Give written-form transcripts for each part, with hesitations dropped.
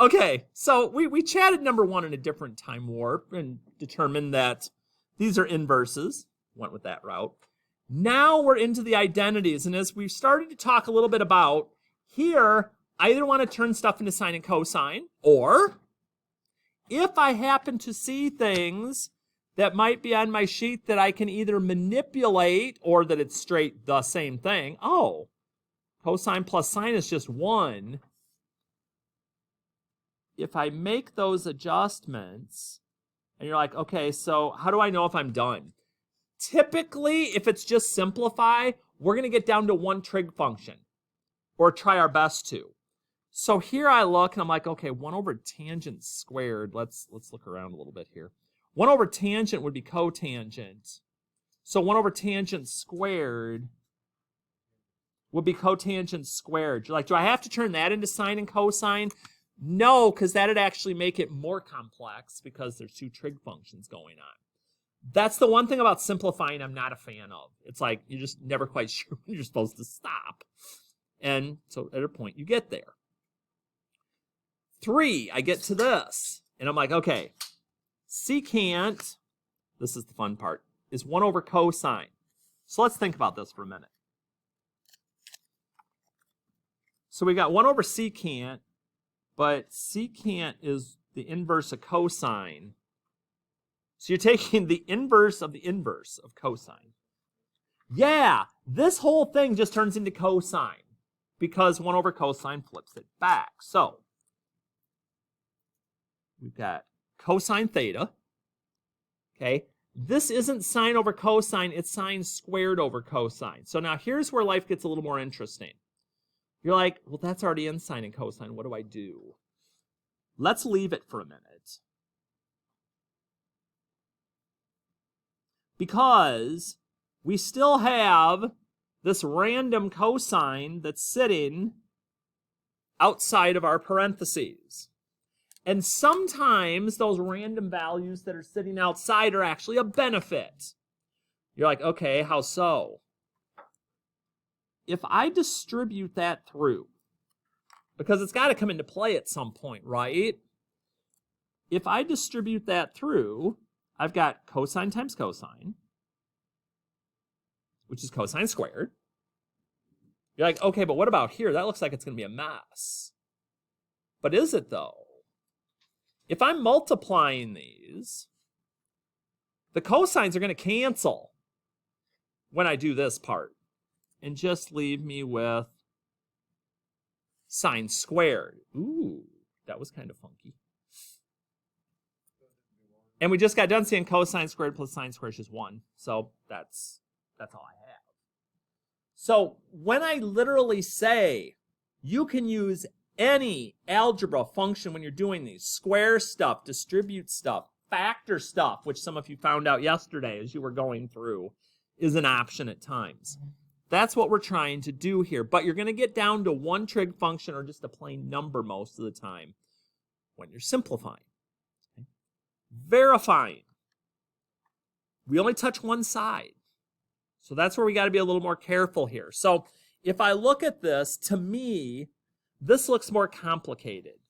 Okay, so we chatted number one in a different time warp and determined that these are inverses. Went with that route. Now we're into the identities, and as we've started to talk a little bit about, here, I either want to turn stuff into sine and cosine, or if I happen to see things that might be on my sheet that I can either manipulate or that it's straight the same thing. Oh, cosine plus sine is just 1. If I make those adjustments, and you're like, okay, so how do I know if I'm done? Typically, if it's just simplify, we're going to get down to one trig function, or try our best to. So here I look, and I'm like, okay, 1 over tangent squared. Let's look around a little bit here. 1 over tangent would be cotangent. So 1 over tangent squared would be cotangent squared. You're like, do I have to turn that into sine and cosine? No, because that would actually make it more complex because there's 2 trig functions going on. That's the one thing about simplifying I'm not a fan of. It's like you're just never quite sure when you're supposed to stop. And so at a point you get there. 3, I get to this. And I'm like, okay, secant, this is the fun part, is 1 over cosine. So let's think about this for a minute. So we got 1 over secant, but secant is the inverse of cosine. So you're taking the inverse of cosine. Yeah, this whole thing just turns into cosine because 1 over cosine flips it back. So we've got cosine theta. Okay, this isn't sine over cosine, it's sine squared over cosine. So now here's where life gets a little more interesting. You're like, well, that's already in sine and cosine. What do I do? Let's leave it for a minute. Because we still have this random cosine that's sitting outside of our parentheses. And sometimes those random values that are sitting outside are actually a benefit. You're like, okay, how so? If I distribute that through, because it's got to come into play at some point, right? If I distribute that through, I've got cosine times cosine, which is cosine squared. You're like, okay, but what about here? That looks like it's going to be a mess. But is it, though? If I'm multiplying these, the cosines are going to cancel when I do this part and just leave me with sine squared. Ooh, that was kind of funky. And we just got done seeing cosine squared plus sine squared is just 1. So that's all I have. So when I literally say you can use any algebra function when you're doing these, square stuff, distribute stuff, factor stuff, which some of you found out yesterday as you were going through, is an option at times. That's what we're trying to do here. But you're going to get down to one trig function or just a plain number most of the time when you're simplifying. Okay? Verifying. We only touch one side. So that's where we got to be a little more careful here. So if I look at this, to me, this looks more complicated.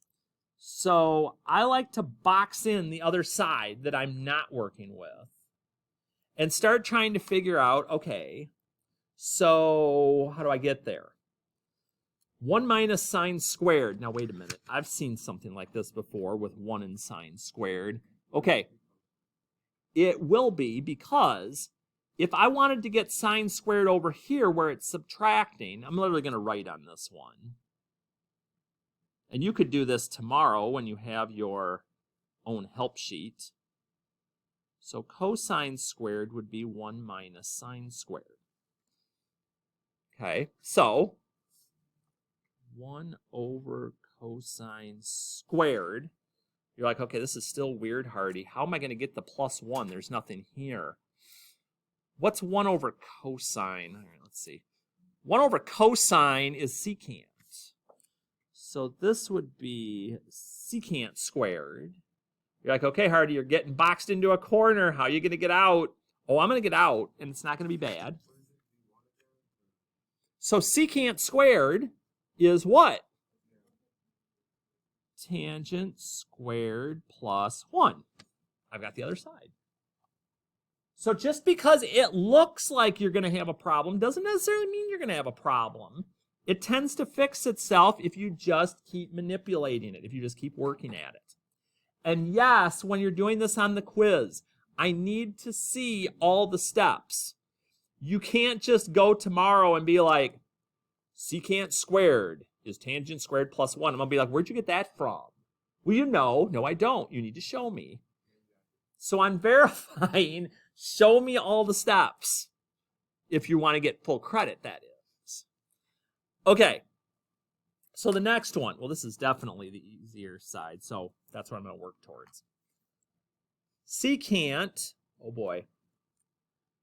So I like to box in the other side that I'm not working with and start trying to figure out, okay, so how do I get there? 1 minus sine squared. Now, wait a minute. I've seen something like this before with 1 and sine squared. Okay, it will be because if I wanted to get sine squared over here where it's subtracting, I'm literally going to write on this one. And you could do this tomorrow when you have your own help sheet. So cosine squared would be 1 minus sine squared. Okay, so 1 over cosine squared. You're like, okay, this is still weird, Hardy. How am I going to get the plus 1? There's nothing here. What's 1 over cosine? All right, let's see. 1 over cosine is secant. So this would be secant squared. You're like, okay, Hardy, you're getting boxed into a corner. How are you going to get out? Oh, I'm going to get out, and it's not going to be bad. So secant squared is what? tangent squared plus 1. I've got the other side. So just because it looks like you're going to have a problem doesn't necessarily mean you're going to have a problem. It tends to fix itself if you just keep manipulating it, if you just keep working at it. And yes, when you're doing this on the quiz, I need to see all the steps. You can't just go tomorrow and be like, secant squared is tangent squared plus 1. I'm going to be like, where'd you get that from? Well, you know. No, I don't. You need to show me. So I'm verifying, show me all the steps if you want to get full credit, that is. Okay, so the next one, well, this is definitely the easier side, so that's what I'm going to work towards. Secant, oh boy.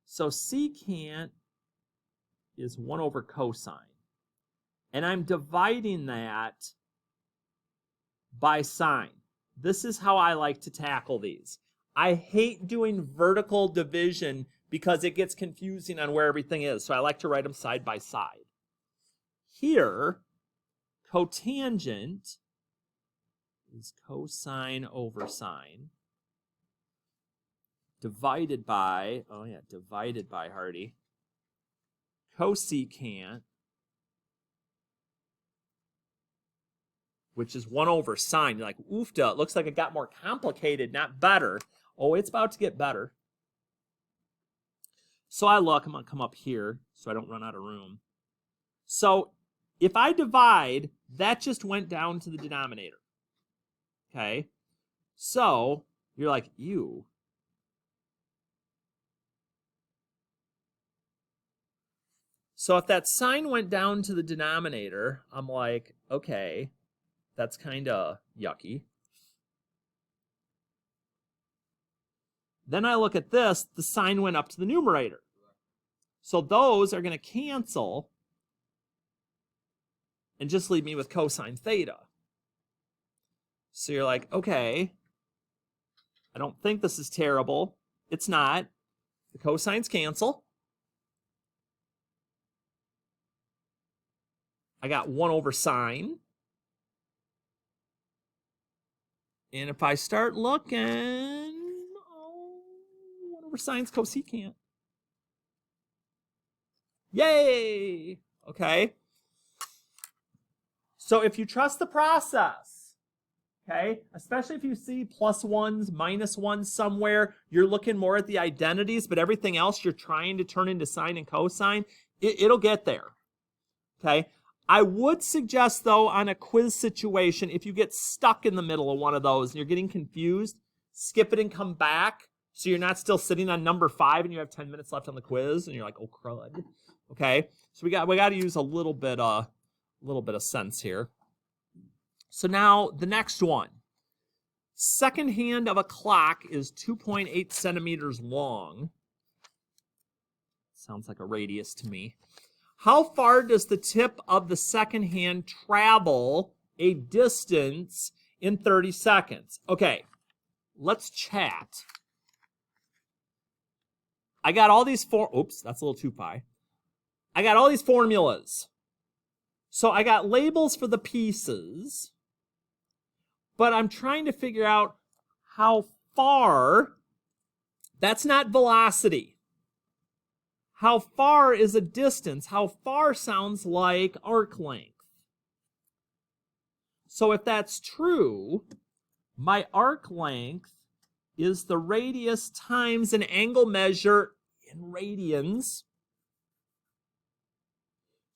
So secant is 1 over cosine. And I'm dividing that by sine. This is how I like to tackle these. I hate doing vertical division because it gets confusing on where everything is. So I like to write them side by side. Here, cotangent is cosine over sine divided by, divided by, Hardy, cosecant, which is 1 over sine. You're like, oofda, it looks like it got more complicated, not better. Oh, it's about to get better. So I look, I'm going to come up here so I don't run out of room. So if I divide, that just went down to the denominator. Okay? So you're like, ew. So if that sine went down to the denominator, I'm like, okay, that's kind of yucky. Then I look at this, the sine went up to the numerator. So those are going to cancel and just leave me with cosine theta. So you're like, okay, I don't think this is terrible. It's not. The cosines cancel. I got 1 over sine. And if I start looking, 1 over sine's cosecant. Yay! Okay. So if you trust the process, okay, especially if you see +1s, -1s somewhere, you're looking more at the identities, but everything else you're trying to turn into sine and cosine, it'll get there. Okay. I would suggest, though, on a quiz situation, if you get stuck in the middle of one of those and you're getting confused, skip it and come back so you're not still sitting on number 5 and you have 10 minutes left on the quiz and you're like, oh, crud. Okay, so we got to use a little bit of sense here. So now the next one. Second hand of a clock is 2.8 centimeters long. Sounds like a radius to me. How far does the tip of the second hand travel a distance in 30 seconds? Okay, let's chat. I got all these oops, that's a little too pi. I got all these formulas. So I got labels for the pieces, but I'm trying to figure out how far. That's not velocity. How far is a distance? How far sounds like arc length. So if that's true, my arc length is the radius times an angle measure in radians.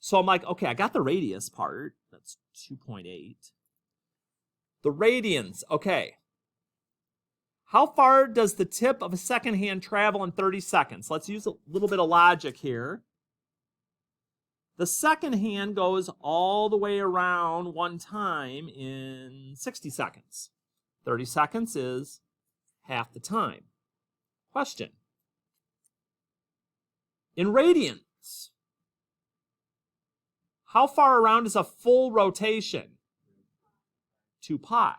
So I'm like, okay, I got the radius part. That's 2.8. The radians, okay. How far does the tip of a second hand travel in 30 seconds? Let's use a little bit of logic here. The second hand goes all the way around one time in 60 seconds. 30 seconds is half the time. Question. In radians, how far around is a full rotation? 2 pi.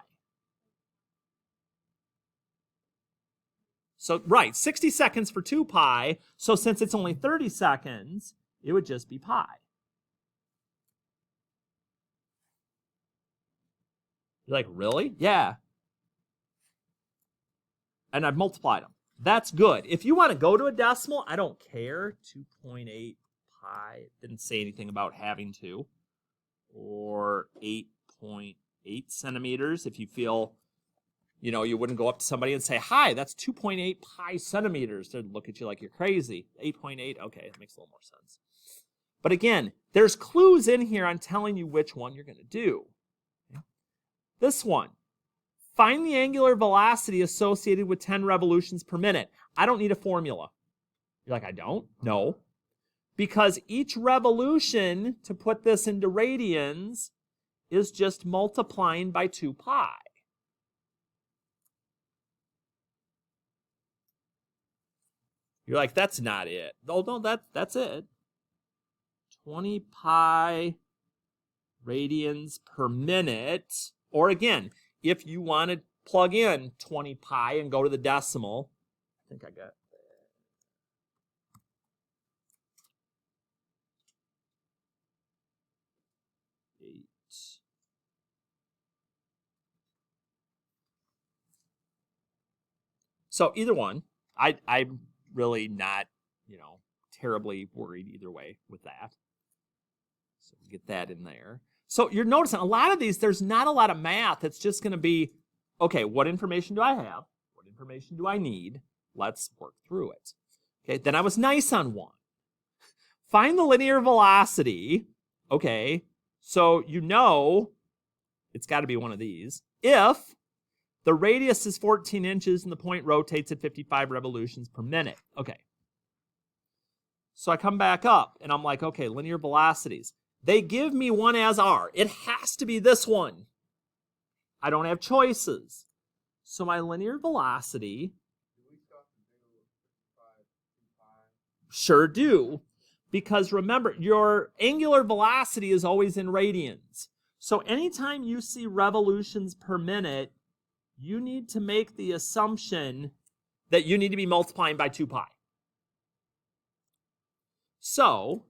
So, right, 60 seconds for 2 pi. So since it's only 30 seconds, it would just be pi. You're like, really? Yeah. And I've multiplied them. That's good. If you want to go to a decimal, I don't care. 2.8 pi. Didn't say anything about having to. Or 8.8 centimeters. If you feel, you wouldn't go up to somebody and say, hi, that's 2.8 pi centimeters. They'd look at you like you're crazy. 8.8, okay, that makes a little more sense. But again, there's clues in here on telling you which one you're going to do. Okay. This one. Find the angular velocity associated with 10 revolutions per minute. I don't need a formula. You're like, I don't? No. Because each revolution, to put this into radians, is just multiplying by 2 pi. You're like, that's not it. Oh, no, that's it. 20 pi radians per minute. Or again, if you want to plug in 20 pi and go to the decimal, I think I got that. 8. So either one, I'm really not, terribly worried either way with that. So get that in there. So you're noticing a lot of these, there's not a lot of math. It's just going to be, okay, what information do I have? What information do I need? Let's work through it. Okay, then I was nice on one. Find the linear velocity. Okay, so it's got to be one of these. If the radius is 14 inches and the point rotates at 55 revolutions per minute. Okay. So I come back up and I'm like, okay, linear velocities. They give me one as r. It has to be this one. I don't have choices. So my linear velocity, sure do. Because remember, your angular velocity is always in radians. So anytime you see revolutions per minute, you need to make the assumption that you need to be multiplying by 2 pi. So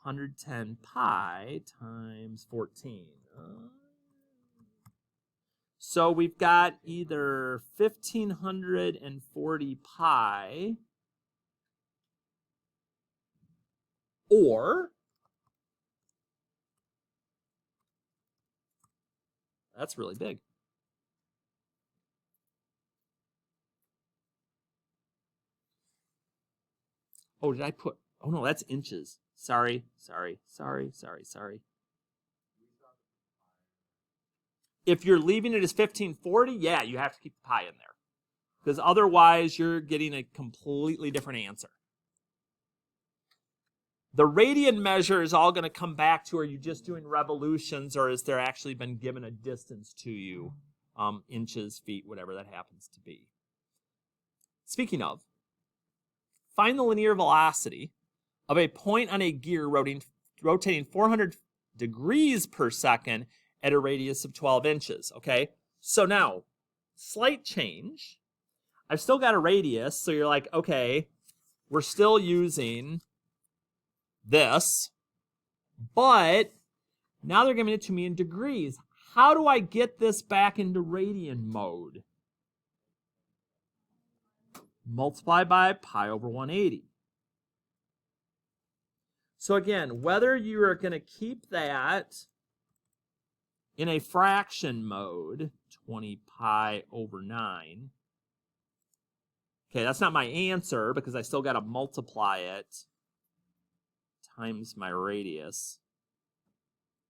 110 pi times 14. So we've got either 1,540 pi or, that's really big. Oh, did I put, oh no, that's inches. Sorry. If you're leaving it as 1540, yeah, you have to keep the pi in there. Because otherwise, you're getting a completely different answer. The radian measure is all going to come back to, are you just doing revolutions, or has there actually been given a distance to you? Inches, feet, whatever that happens to be. Speaking of, find the linear velocity of a point on a gear rotating 400 degrees per second at a radius of 12 inches, okay? So now, slight change. I've still got a radius, so you're like, okay, we're still using this, but now they're giving it to me in degrees. How do I get this back into radian mode? Multiply by pi over 180. So again, whether you are going to keep that in a fraction mode, 20 pi over 9. Okay, that's not my answer because I still got to multiply it times my radius.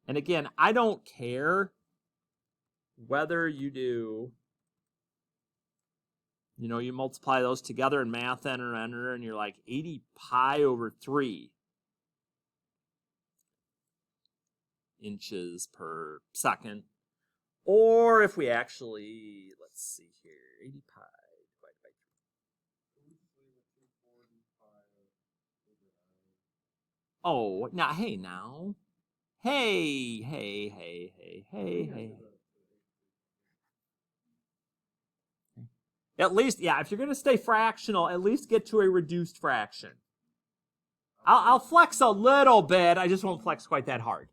And again, I don't care whether you do, you multiply those together in math enter, and you're like 80 pi over 3 inches per second. Or if we actually, let's see here, 80 pi divided by 3. Oh, now, hey, now. Hey. At least, yeah, if you're going to stay fractional, at least get to a reduced fraction. I'll flex a little bit. I just won't flex quite that hard.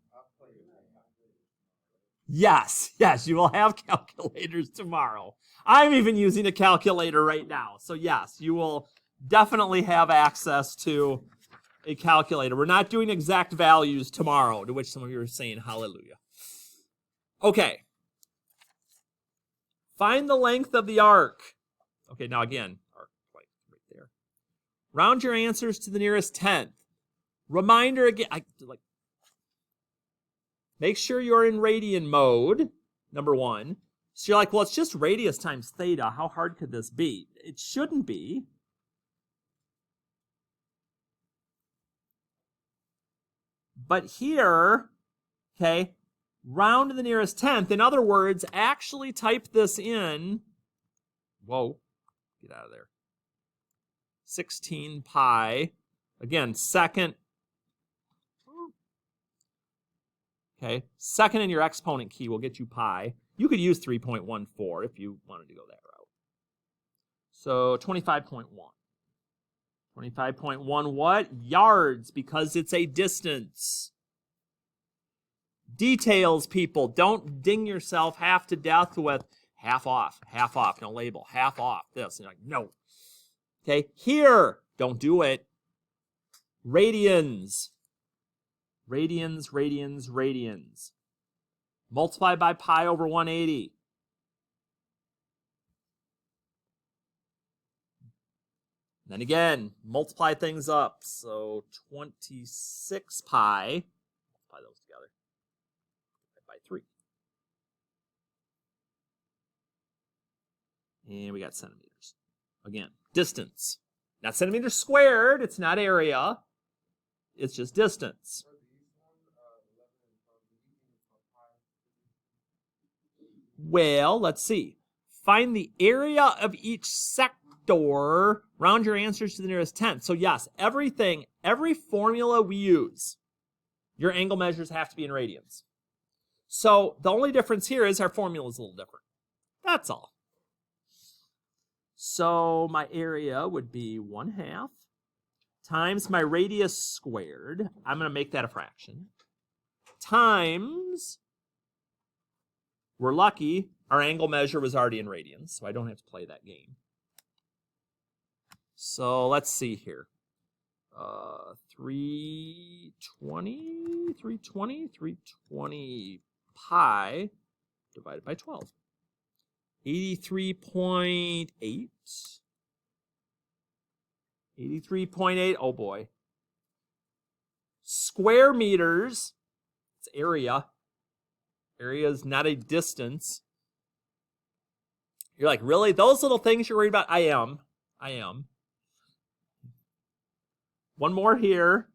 Yes, you will have calculators tomorrow. I'm even using a calculator right now. So yes, you will definitely have access to a calculator. We're not doing exact values tomorrow, to which some of you are saying hallelujah. Okay. Find the length of the arc. Okay, now again, arc right there. Round your answers to the nearest tenth. Reminder again, make sure you're in radian mode, number one. So you're like, well, it's just radius times theta. How hard could this be? It shouldn't be. But here, okay, round to the nearest tenth. In other words, actually type this in. Whoa, get out of there. 16 pi. Again, second. Okay, second in your exponent key will get you pi. You could use 3.14 if you wanted to go that route. So 25.1. 25.1 what? Yards, because it's a distance. Details, people. Don't ding yourself half to death with half off, no label, half off, this. And you're like, no. Okay, here, don't do it. Radians. Radians. Multiply by pi over 180. Then again, multiply things up. So 26 pi. Multiply those together. By 3. And we got centimeters. Again, distance. Not centimeters squared. It's not area. It's just distance. Well, let's see. Find the area of each sector. Round your answers to the nearest tenth. So yes, every formula we use, your angle measures have to be in radians. So the only difference here is our formula is a little different. That's all. So my area would be 1/2 times my radius squared. I'm going to make that a fraction. Times, we're lucky, our angle measure was already in radians, so I don't have to play that game. So let's see here. 320 pi divided by 12. 83.8. 83.8, oh boy. Square meters, it's area. Area is not a distance. You're like, really? Those little things you're worried about? I am. One more here.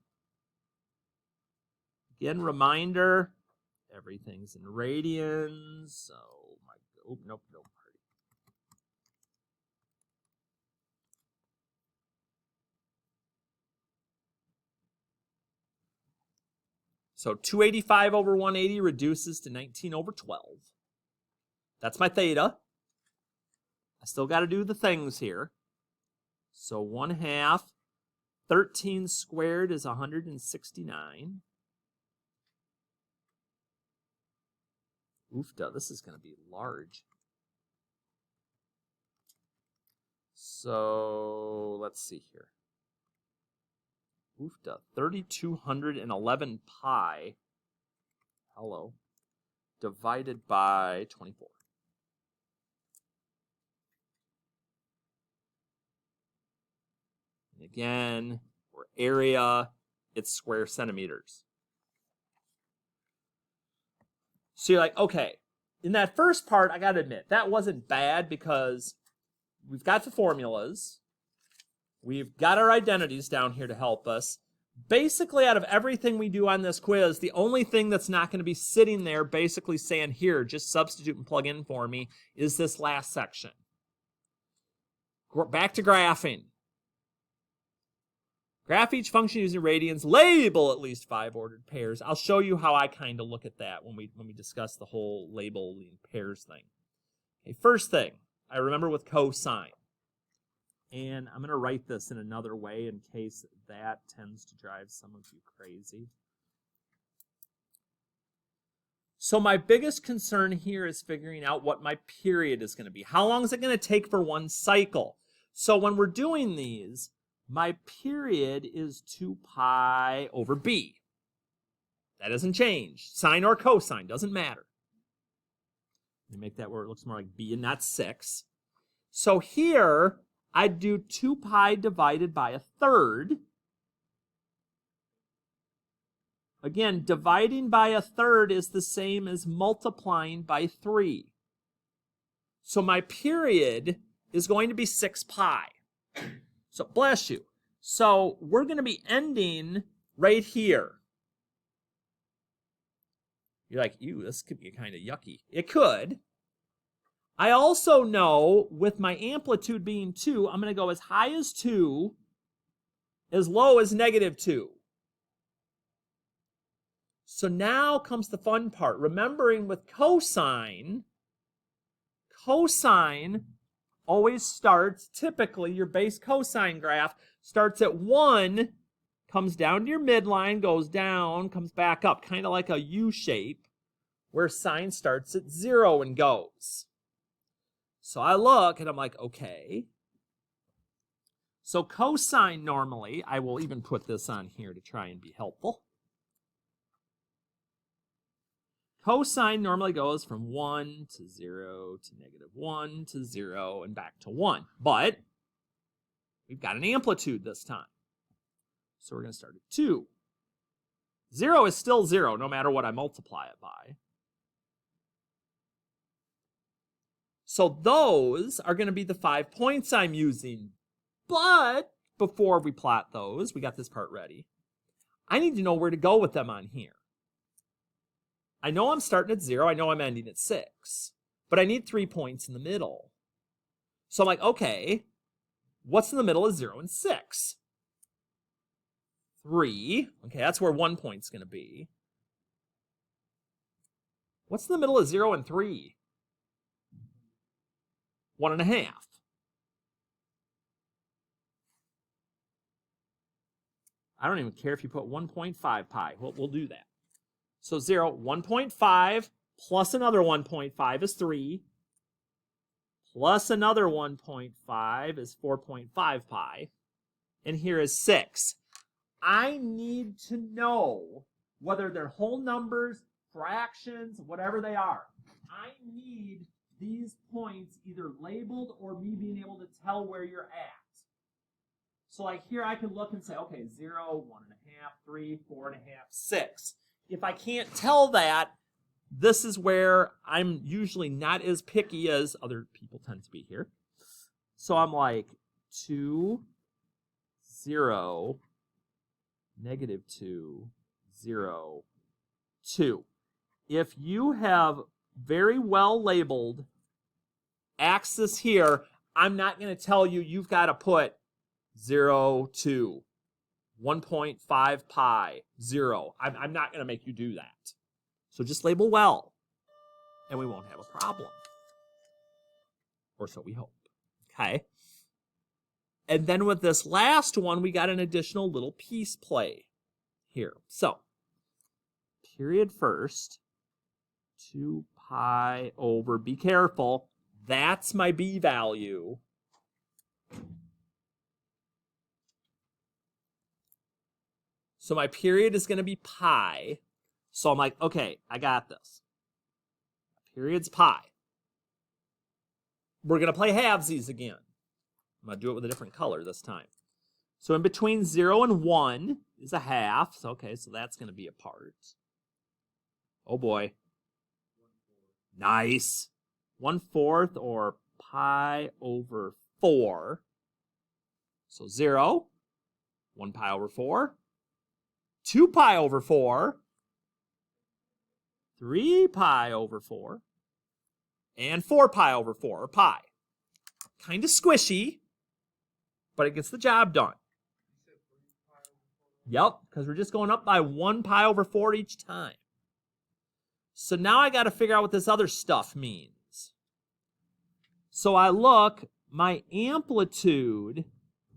Again, reminder, everything's in radians. Oh my God. Nope. So 285 over 180 reduces to 19 over 12. That's my theta. I still got to do the things here. So 1/2. 13 squared is 169. Oofda, this is going to be large. So let's see here. Oofda, 3,211 pi. Hello. Divided by 24. And again, for area, it's square centimeters. So you're like, okay, in that first part, I got to admit, that wasn't bad because we've got the formulas. We've got our identities down here to help us. Basically, out of everything we do on this quiz, the only thing that's not going to be sitting there basically saying, here, just substitute and plug in for me, is this last section. Back to graphing. Graph each function using radians. Label at least 5 ordered pairs. I'll show you how I kind of look at that when we discuss the whole labeling pairs thing. Okay, first thing, I remember with cosine. And I'm going to write this in another way in case that tends to drive some of you crazy. So my biggest concern here is figuring out what my period is going to be. How long is it going to take for one cycle? So when we're doing these, my period is 2 pi over b. That doesn't change. Sine or cosine, doesn't matter. Let me make that where it looks more like b and not 6. So here, I'd do 2 pi divided by 1/3. Again, dividing by 1/3 is the same as multiplying by 3. So my period is going to be 6 pi. So bless you. So we're going to be ending right here. You're like, ew, this could be kind of yucky. It could. I also know with my amplitude being 2, I'm going to go as high as 2, as low as -2. So now comes the fun part. Remembering with cosine always starts, typically your base cosine graph starts at 1, comes down to your midline, goes down, comes back up, kind of like a U shape, where sine starts at 0 and goes. So I look and I'm like, okay. So cosine normally, I will even put this on here to try and be helpful. Cosine normally goes from 1 to 0 to -1 to 0 and back to 1. But we've got an amplitude this time. So we're going to start at 2. 0 is still 0 no matter what I multiply it by. So those are going to be the 5 points I'm using. But before we plot those, we got this part ready. I need to know where to go with them on here. I know I'm starting at 0. I know I'm ending at 6. But I need 3 points in the middle. So I'm like, okay, what's in the middle of 0 and 6? 3. Okay, that's where 1 point's going to be. What's in the middle of 0 and 3? 1.5. I don't even care if you put 1.5 pi. We'll do that. So 0, 1.5 plus another 1.5 is 3. Plus another 1.5 is 4.5 pi. And here is 6. I need to know whether they're whole numbers, fractions, whatever they are. I need these points either labeled or me being able to tell where you're at. So like here I can look and say, okay, 0, 1.5, 3, 4.5, 6. If I can't tell that, this is where I'm usually not as picky as other people tend to be here. So I'm like 2, 0, -2, 0, 2. If you have very well labeled axis here, I'm not going to tell you you've got to put 0, 2. 1.5 pi, 0. I'm not going to make you do that. So just label well, and we won't have a problem. Or so we hope. Okay? And then with this last one, we got an additional little piece play here. So, period first, 2 pi over, be careful, that's my b value. So my period is going to be pi. So I'm like, okay, I got this. Period's pi. We're going to play halvesies again. I'm going to do it with a different color this time. So in between 0 and 1 is a half. So, okay, so that's going to be a part. Oh boy. Nice. 1/4 or pi over 4. So 0. 1 pi over 4. 2 pi over 4. 3 pi over 4. And 4 pi over 4, or pi. Kind of squishy, but it gets the job done. Yep, because we're just going up by 1 pi over 4 each time. So now I got to figure out what this other stuff means. So I look, my amplitude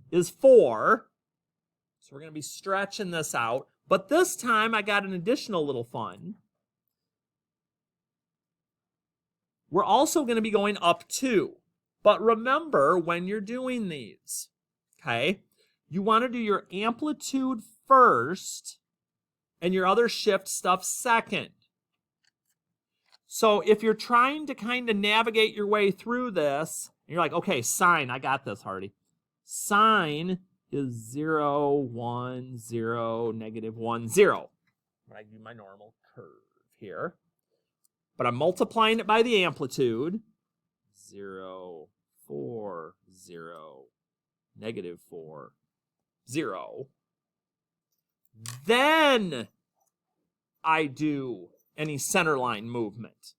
is 4. So we're going to be stretching this out. But this time I got an additional little fun. we're also going to be going up 2. But remember, when you're doing these, okay, you want to do your amplitude first and your other shift stuff second. So if you're trying to kind of navigate your way through this, and you're like, okay, sine, I got this, Hardy. Sine is 0, 1, 0, negative 1, 0. When I do my normal curve here. But I'm multiplying it by the amplitude. 0, 4, 0, negative 4, 0. Then I do any centerline movement.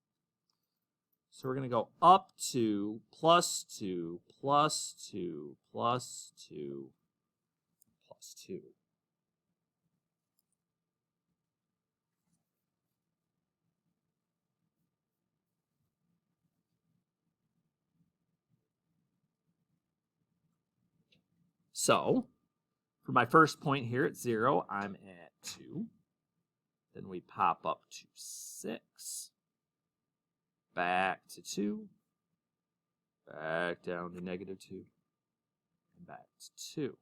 So we're going to go up 2, plus 2, plus 2, plus 2, plus 2. So, for my first point here at 0, I'm at 2. Then we pop up to 6. Back to 2. Back down to negative 2. And back to 2.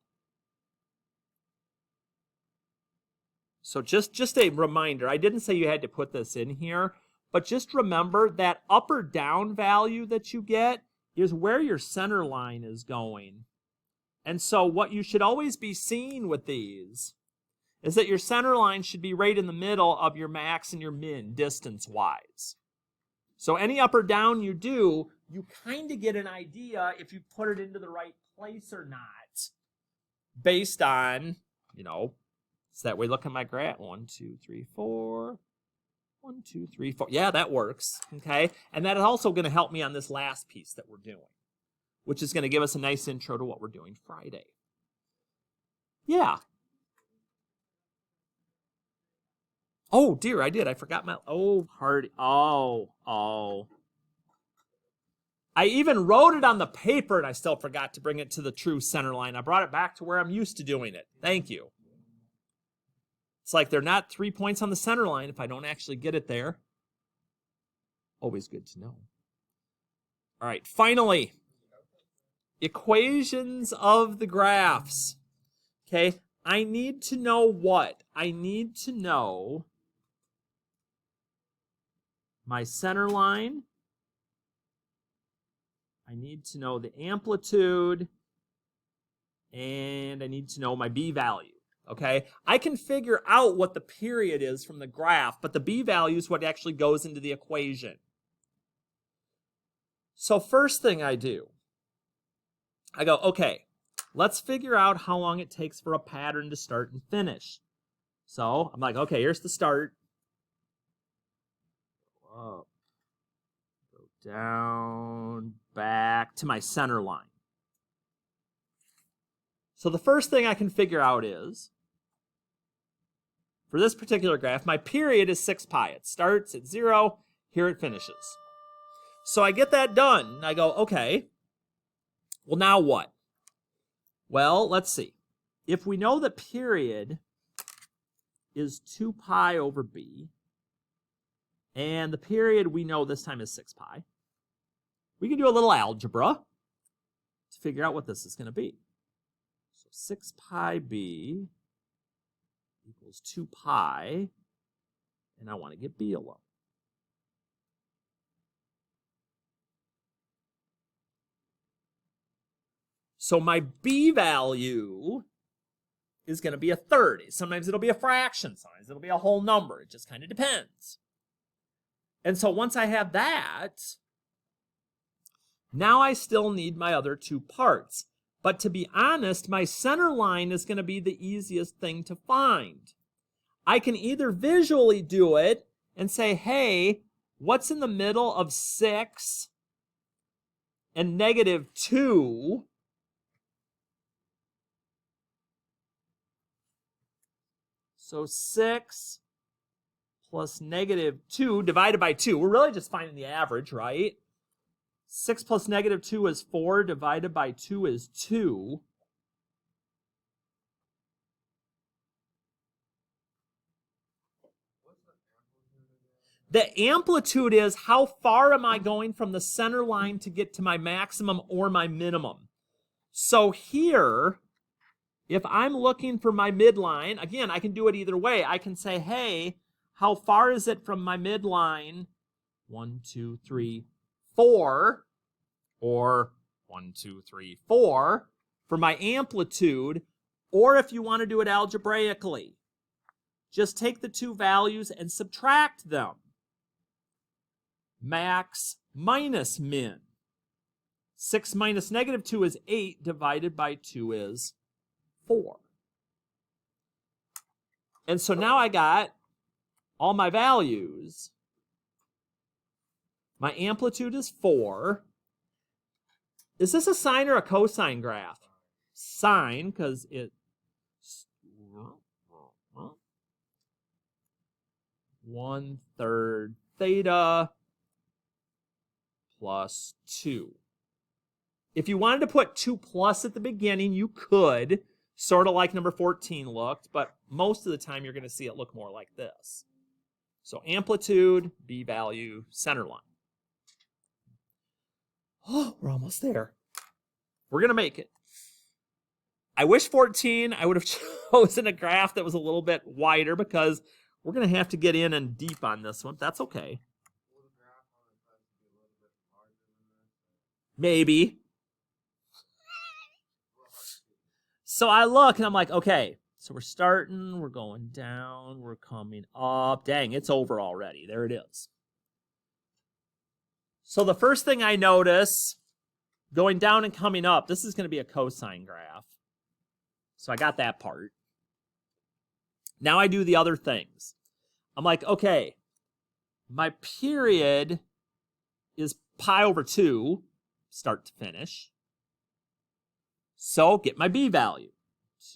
So just a reminder, I didn't say you had to put this in here, but just remember that up or down value that you get is where your center line is going. And so what you should always be seeing with these is that your center line should be right in the middle of your max and your min distance-wise. So any up or down you do, you kind of get an idea if you put it into the right place or not based on, so that way look at my graph. 1, 2, 3, 4. 1, 2, 3, 4. Yeah, that works, okay? And that is also going to help me on this last piece that we're doing, which is going to give us a nice intro to what we're doing Friday. Yeah. Oh, dear, I did. I forgot my... Oh, Hardy. Oh. I even wrote it on the paper, and I still forgot to bring it to the true center line. I brought it back to where I'm used to doing it. Thank you. It's like they're not 3 points on the center line if I don't actually get it there. Always good to know. All right, finally, equations of the graphs. Okay, I need to know what? I need to know my center line. I need to know the amplitude. And I need to know my b value. Okay, I can figure out what the period is from the graph, but the b value is what actually goes into the equation. So first thing I do, I go, okay, let's figure out how long it takes for a pattern to start and finish. So I'm like, okay, here's the start. Go up, go down, back to my center line. So the first thing I can figure out is, for this particular graph, my period is 6 pi. It starts at 0, here it finishes. So I get that done. I go, okay, well, now what? Well, let's see. If we know that period is 2 pi over b, and the period we know this time is 6 pi, we can do a little algebra to figure out what this is going to be. So 6 pi b equals 2 pi, and I want to get b alone. So my b value is going to be a third. Sometimes it'll be a fraction, sometimes it'll be a whole number. It just kind of depends. And so once I have that, now I still need my other two parts. But to be honest, my center line is going to be the easiest thing to find. I can either visually do it and say, hey, what's in the middle of 6 and negative 2? So 6 plus negative 2 divided by 2. We're really just finding the average, right? 6 plus negative 2 is 4, divided by 2 is 2. The amplitude is how far am I going from the center line to get to my maximum or my minimum. So here, if I'm looking for my midline, again, I can do it either way. I can say, hey, how far is it from my midline? 1, 2, 3, 4, or 1, 2, 3, 4 for my amplitude, or if you want to do it algebraically, just take the two values and subtract them. Max minus min. 6 minus negative 2 is 8, divided by 2 is 4. And so now I got all my values. My amplitude is 4. Is this a sine or a cosine graph? Sine, because it 1/3 theta plus 2. If you wanted to put 2 plus at the beginning, you could, sort of like number 14 looked, but most of the time you're going to see it look more like this. So amplitude, B value, center line. Oh, we're almost there. We're going to make it. I wish 14, I would have chosen a graph that was a little bit wider because we're going to have to get in and deep on this one. That's okay. Maybe. So I look and I'm like, okay, so we're starting, we're going down, we're coming up. Dang, it's over already. There it is. So the first thing I notice, going down and coming up, this is going to be a cosine graph. So I got that part. Now I do the other things. I'm like, okay, my period is pi over 2, start to finish. So get my b value.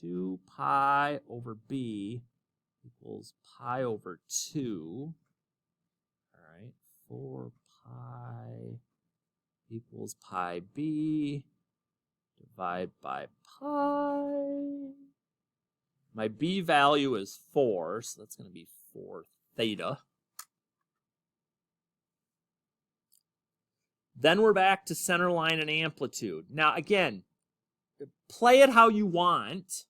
2 pi over b equals pi over 2. All right, 4 pi equals pi b. Divide by pi. My b value is 4, so that's going to be 4 theta. Then we're back to center line and amplitude. Now, again, play it how you want.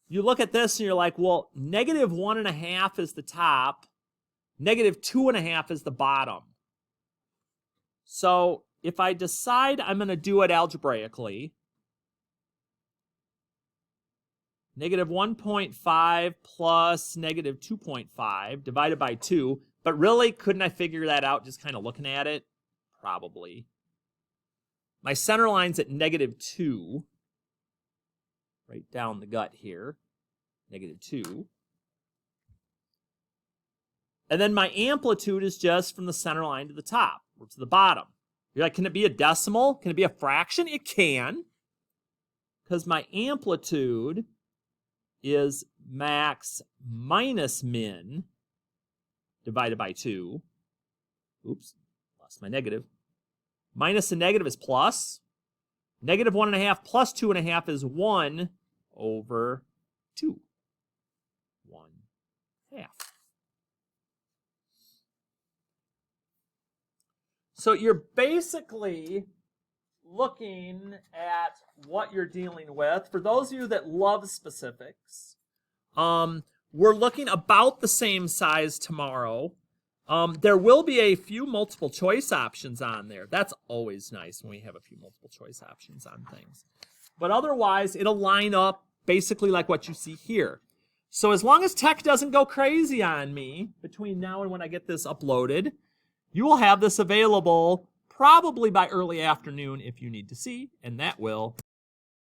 You look at this and you're like, well, negative 1.5 is the top. Negative 2.5 is the bottom. So if I decide I'm going to do it algebraically, negative 1.5 plus negative 2.5 divided by 2. But really, couldn't I figure that out just kind of looking at it? Probably. My center line's at negative 2. Right down the gut here. Negative 2. And then my amplitude is just from the center line to the top or to the bottom. You're like, can it be a decimal? Can it be a fraction? It can. Because my amplitude is max minus min divided by 2. Oops, lost my negative. Minus a negative is plus. Negative 1.5 plus 2.5 is 1 over 2. 1/2. So you're basically looking at what you're dealing with. For those of you that love specifics, we're looking about the same size tomorrow. There will be a few multiple choice options on there. That's always nice when we have a few multiple choice options on things. But otherwise, it'll line up basically like what you see here. So as long as tech doesn't go crazy on me between now and when I get this uploaded, you will have this available probably by early afternoon if you need to see, and that will